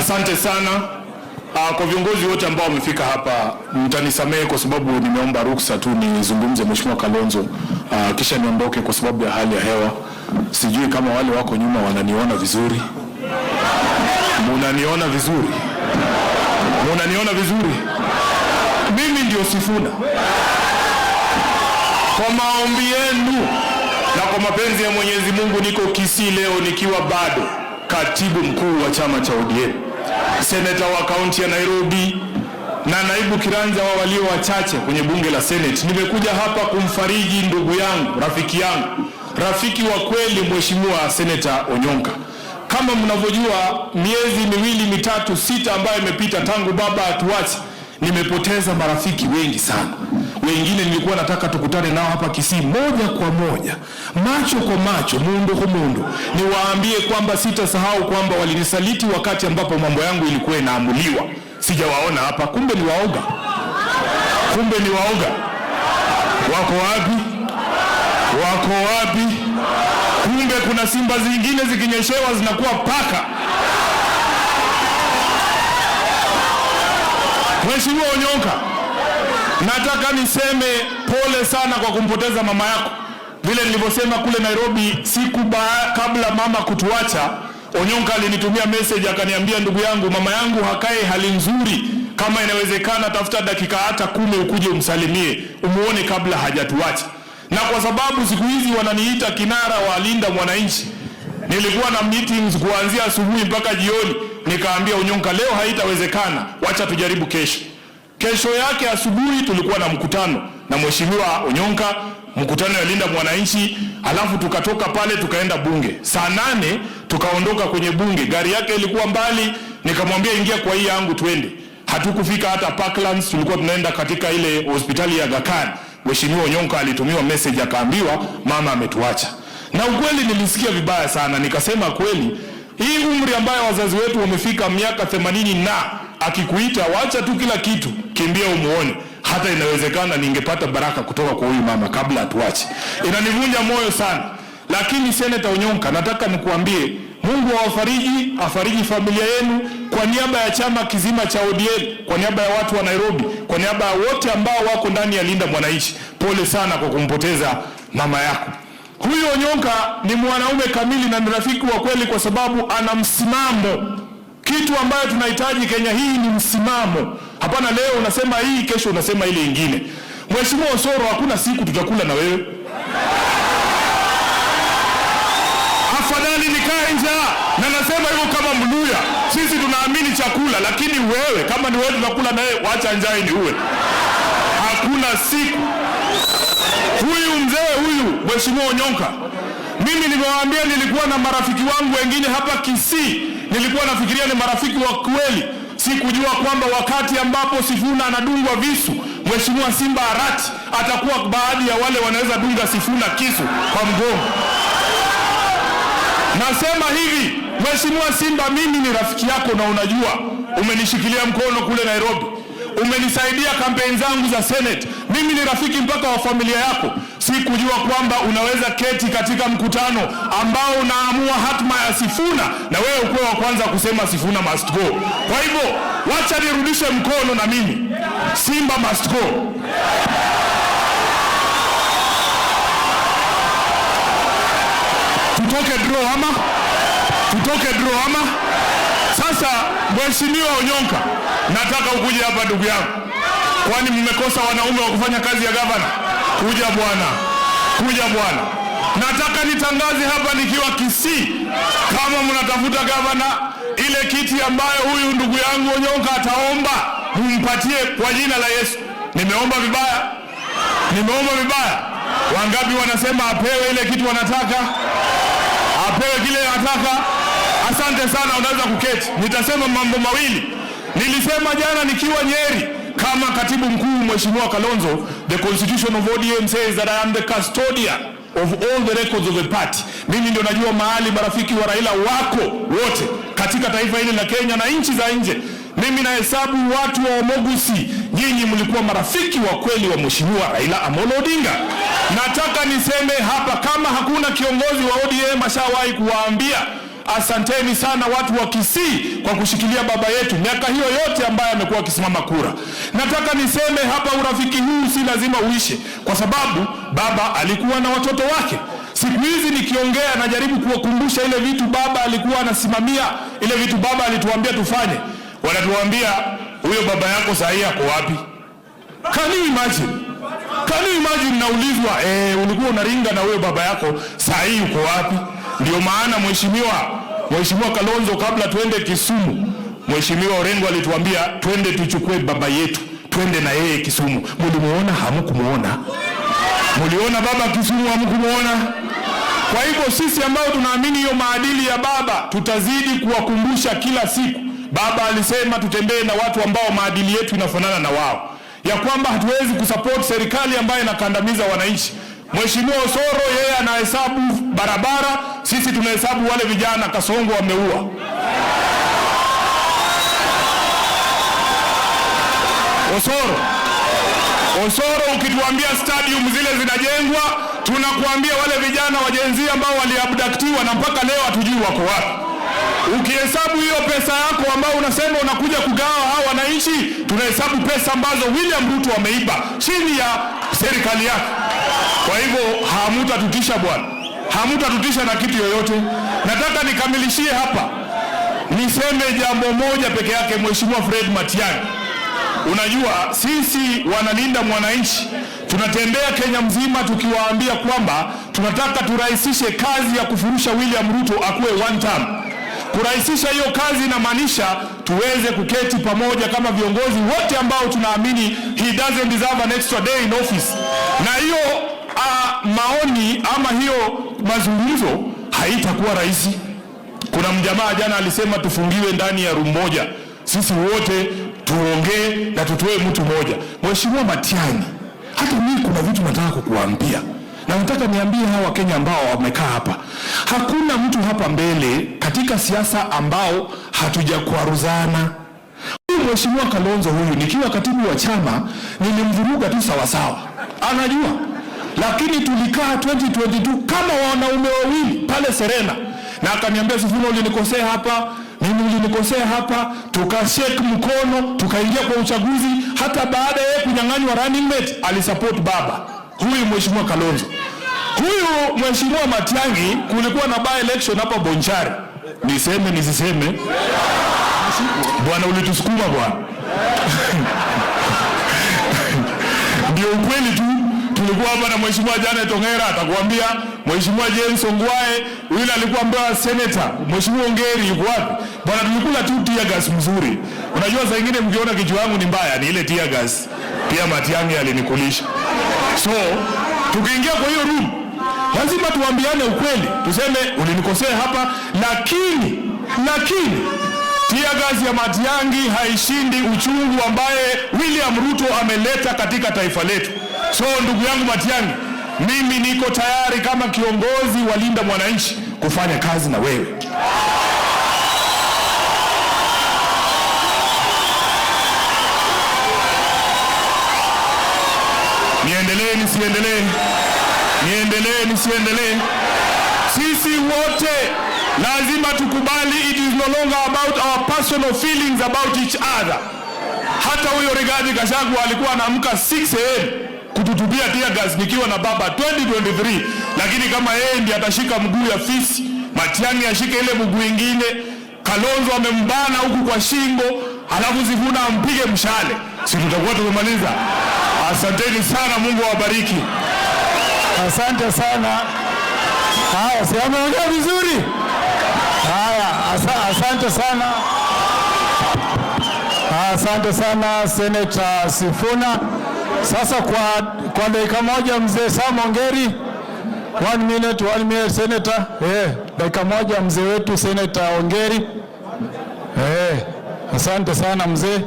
Asante sana. Kwa viongozi wote ambao wamefika hapa, mtanisamehe kwa sababu nimeomba ruksa tu nizungumze Mheshimiwa Kalonzo, kisha niondoke kwa sababu ya hali ya hewa. Sijui kama wale wako nyuma wananiona vizuri. Munaniona vizuri? Munaniona vizuri? Mimi ndio Sifuna. Kwa maombi yenu na kwa mapenzi ya Mwenyezi Mungu niko Kisii leo nikiwa bado katibu mkuu wa chama cha ODM, seneta wa kaunti ya Nairobi na naibu kiranja wa walio wachache kwenye bunge la Senate. Nimekuja hapa kumfariji ndugu yangu, rafiki wa kweli, Mheshimiwa Seneta Onyonka. Kama mnavyojua, miezi miwili mitatu sita ambayo imepita tangu baba atuache, nimepoteza marafiki wengi sana. Wengine nilikuwa nataka tukutane nao hapa Kisii moja kwa moja, macho kwa macho, mundu kwa mundu, niwaambie kwamba sitasahau kwamba walinisaliti wakati ambapo mambo yangu ilikuwa inaamuliwa. Sijawaona hapa, kumbe ni waoga. Wako wapi? Kumbe kuna simba zingine zikinyeshewa zinakuwa paka. Mheshimiwa Onyonka, nataka niseme pole sana kwa kumpoteza mama yako. Vile nilivyosema kule Nairobi siku kabla mama kutuacha, Onyonka alinitumia message akaniambia, ndugu yangu, mama yangu hakai hali nzuri, kama inawezekana tafuta dakika hata 10 ukuje umsalimie, umuone kabla hajatuacha. Na kwa sababu siku hizi wananiita kinara wa Linda Mwananchi, nilikuwa na meetings kuanzia asubuhi mpaka jioni, nikaambia Onyonka, leo haitawezekana, wacha tujaribu kesho. Kesho yake asubuhi tulikuwa na mkutano na Mheshimiwa Onyonka, mkutano ya Linda Mwananchi, alafu tukatoka pale tukaenda bunge. Saa 8 tukaondoka kwenye bunge, gari yake ilikuwa mbali, nikamwambia ingia kwa hii yangu twende. Hatukufika hata Parklands, tulikuwa tunaenda katika ile hospitali ya Aga Khan. Mheshimiwa Onyonka alitumiwa message akaambiwa mama ametuacha. Na ukweli nilisikia vibaya sana, nikasema kweli hii umri ambayo wazazi wetu wamefika miaka 80 na akikuita wacha tu kila kitu, kimbia umuone, hata inawezekana ningepata baraka kutoka kwa huyu mama kabla atuache. Inanivunja moyo sana. Lakini Seneta Onyonka, nataka nikuambie Mungu afariji familia yenu, kwa niaba ya chama kizima cha ODM, kwa niaba ya watu wa Nairobi, kwa niaba ya wote ambao wako ndani ya Linda Mwananchi. Pole sana kwa kumpoteza mama yako. Huyu Onyonka ni mwanaume kamili na ni rafiki wa kweli kwa sababu ana msimamo. Kitu ambayo tunahitaji Kenya hii ni msimamo. Hapana leo unasema hii, kesho unasema ile ingine. Mheshimiwa Osoro, hakuna siku tutakula na wewe. Afadhali nikae njaa. Na nasema hivyo kama Mluya. Sisi tunaamini chakula, lakini wewe kama ni wewe tunakula na wewe, wacha njaa ni uwe. Hakuna siku. Huyu mzee huyu Mheshimiwa Onyonka, mimi nimewaambia nilikuwa na marafiki wangu wengine hapa Kisii, nilikuwa nafikiria ni marafiki wa kweli. Sikujua kwamba wakati ambapo Sifuna anadungwa visu, Mheshimiwa Simba Arati atakuwa baadhi ya wale wanaweza dunga Sifuna kisu kwa mgongo. Nasema hivi, Mheshimiwa Simba, mimi ni rafiki yako na unajua, umenishikilia mkono kule Nairobi, umenisaidia kampeni zangu za Senate. Mimi ni rafiki mpaka wa familia yako. Sikujua kwamba unaweza keti katika mkutano ambao unaamua hatma ya Sifuna na wewe ukuwe wa kwanza kusema Sifuna must go. Kwa hivyo, wacha nirudishe mkono na mimi. Simba must go. Tutoke draw ama? Sasa Mheshimiwa Onyonka, nataka ukuje hapa ndugu yangu. Kwani mmekosa wanaume wa kufanya kazi ya gavana? Kuja bwana. Nataka nitangaze hapa nikiwa Kisii, kama mnatafuta gavana, ile kiti ambayo huyu ndugu yangu Onyonka ataomba, mumpatie kwa jina la Yesu. Nimeomba vibaya? Wangapi wanasema apewe ile kitu wanataka? Apewe kile anataka? Asante sana, unaweza kuketi. Nitasema mambo mawili. Nilisema jana nikiwa Nyeri kama katibu mkuu Mheshimiwa Kalonzo, the constitution of ODM says that I am the custodian of all the records of the party. Mimi ndio najua mahali marafiki wa Raila wako wote katika taifa hili la Kenya na nchi za nje. Mimi nahesabu watu wa Omogusi, nyinyi mlikuwa marafiki wa kweli wa Mheshimiwa Raila Amolo Odinga. Nataka niseme hapa, kama hakuna kiongozi wa ODM ashawahi kuwaambia asanteni sana watu wa Kisii kwa kushikilia baba yetu miaka hiyo yote ambaye amekuwa akisimama kura. Nataka niseme hapa, urafiki huu si lazima uishe, kwa sababu baba alikuwa na watoto wake. Siku hizi nikiongea najaribu kuwakumbusha ile vitu baba alikuwa anasimamia, ile vitu baba alituambia tufanye. Wanatuambia huyo baba yako saa hii ako wapi? Can you imagine? Can you imagine? Naulizwa ulikuwa unaringa na huyo baba yako, saa hii uko wapi? Ndio maana Mheshimiwa Kalonzo, kabla tuende Kisumu, Mheshimiwa Orengo alituambia twende tuchukue baba yetu, twende na yeye Kisumu. Mulimuona? Hamkumuona? Muliona baba Kisumu? Hamkumuona? Kwa hivyo sisi ambao tunaamini hiyo maadili ya baba tutazidi kuwakumbusha kila siku. Baba alisema tutembee na watu ambao maadili yetu inafanana na wao, ya kwamba hatuwezi kusupport serikali ambayo inakandamiza wananchi. Mheshimiwa Osoro yeye anahesabu barabara, sisi tunahesabu wale vijana Kasongo wameua. Osoro ukituambia stadium zile zinajengwa, tunakuambia wale vijana wajenzi ambao waliabductiwa na mpaka leo hatujui wako wapi. Ukihesabu hiyo pesa yako ambao unasema unakuja kugawa hawa wananchi, tunahesabu pesa ambazo William Ruto ameiba chini ya serikali yake. Kwa hivyo hamutatutisha bwana, hamutatutisha na kitu yoyote. Nataka nikamilishie hapa, niseme jambo moja peke yake. Mheshimiwa Fred Matiang'i, unajua sisi wanalinda mwananchi tunatembea Kenya mzima tukiwaambia kwamba tunataka turahisishe kazi ya kufurusha William Ruto akuwe one term. Kurahisisha hiyo kazi inamaanisha tuweze kuketi pamoja kama viongozi wote ambao tunaamini he doesn't deserve an extra day in office. Na hiyo maoni ama hiyo mazungumzo haitakuwa rahisi. Kuna mjamaa jana alisema tufungiwe ndani ya room moja, sisi wote tuongee na tutoe mtu mmoja. Mheshimiwa Matiang'i, hata mimi kuna vitu nataka kukuambia, na nataka niambie hawa Kenya ambao wamekaa hapa. Hakuna mtu hapa mbele katika siasa ambao hatujakwaruzana. Huyu Mheshimiwa Kalonzo huyu, nikiwa katibu wa chama nilimvuruga tu sawa sawa, anajua. Lakini tulikaa 2022 kama wanaume wawili pale Serena, na akaniambia Sifuna, ulinikosea hapa, mimi ulinikosea hapa, tukashake mkono, tukaingia kwa uchaguzi. Hata baada ya kunyang'anywa running mate alisupport baba huyu Mheshimiwa Kalonzo. Huyu Mheshimiwa Matiang'i, kulikuwa na by election hapa Bonchari. Niseme nisiseme? Bwana ulitusukuma bwana. Ndio ukweli tu. Tulikuwa hapa na Mheshimiwa Janet Ongera, atakwambia. Mheshimiwa James Ongwae, yule alikuwa mbaya senator. Mheshimiwa Ongeri yuko wapi? Bwana tulikula tu tear gas mzuri. Unajua saa nyingine mkiona kichwa yangu ni mbaya, ni ile tear gas. Pia Matiang'i alinikulisha. So, tukiingia kwa hiyo room, lazima tuambiane ukweli. Tuseme ulinikosea hapa, lakini tear gas ya Matiang'i haishindi uchungu ambaye William Ruto ameleta katika taifa letu. So ndugu yangu Matiang'i, mimi niko tayari kama kiongozi wa Linda Mwananchi kufanya kazi na wewe. Niendelee nisiendelee? Niendelee nisiendelee? Sisi wote lazima tukubali it is no longer about our personal feelings about each other. Hata huyo Rigathi Gachagua alikuwa anaamka 6 AM kututupia tear gas nikiwa na baba 2023, lakini kama yeye ndiye atashika mguu ya fisi, Matiang'i ashike ile mguu ingine, Kalonzo amembana huku kwa shingo, alafu Sifuna ampige mshale, si tutakuwa tumemaliza? Asanteni sana, Mungu awabariki. Asante sana. Haya, si ameongea vizuri? Haya, asante sana. Asante sana Senator Sifuna. Sasa kwa dakika moja mzee Sam Ongeri. 1 minute Senator. Dakika moja mzee wetu Senator Ongeri. Asante sana mzee.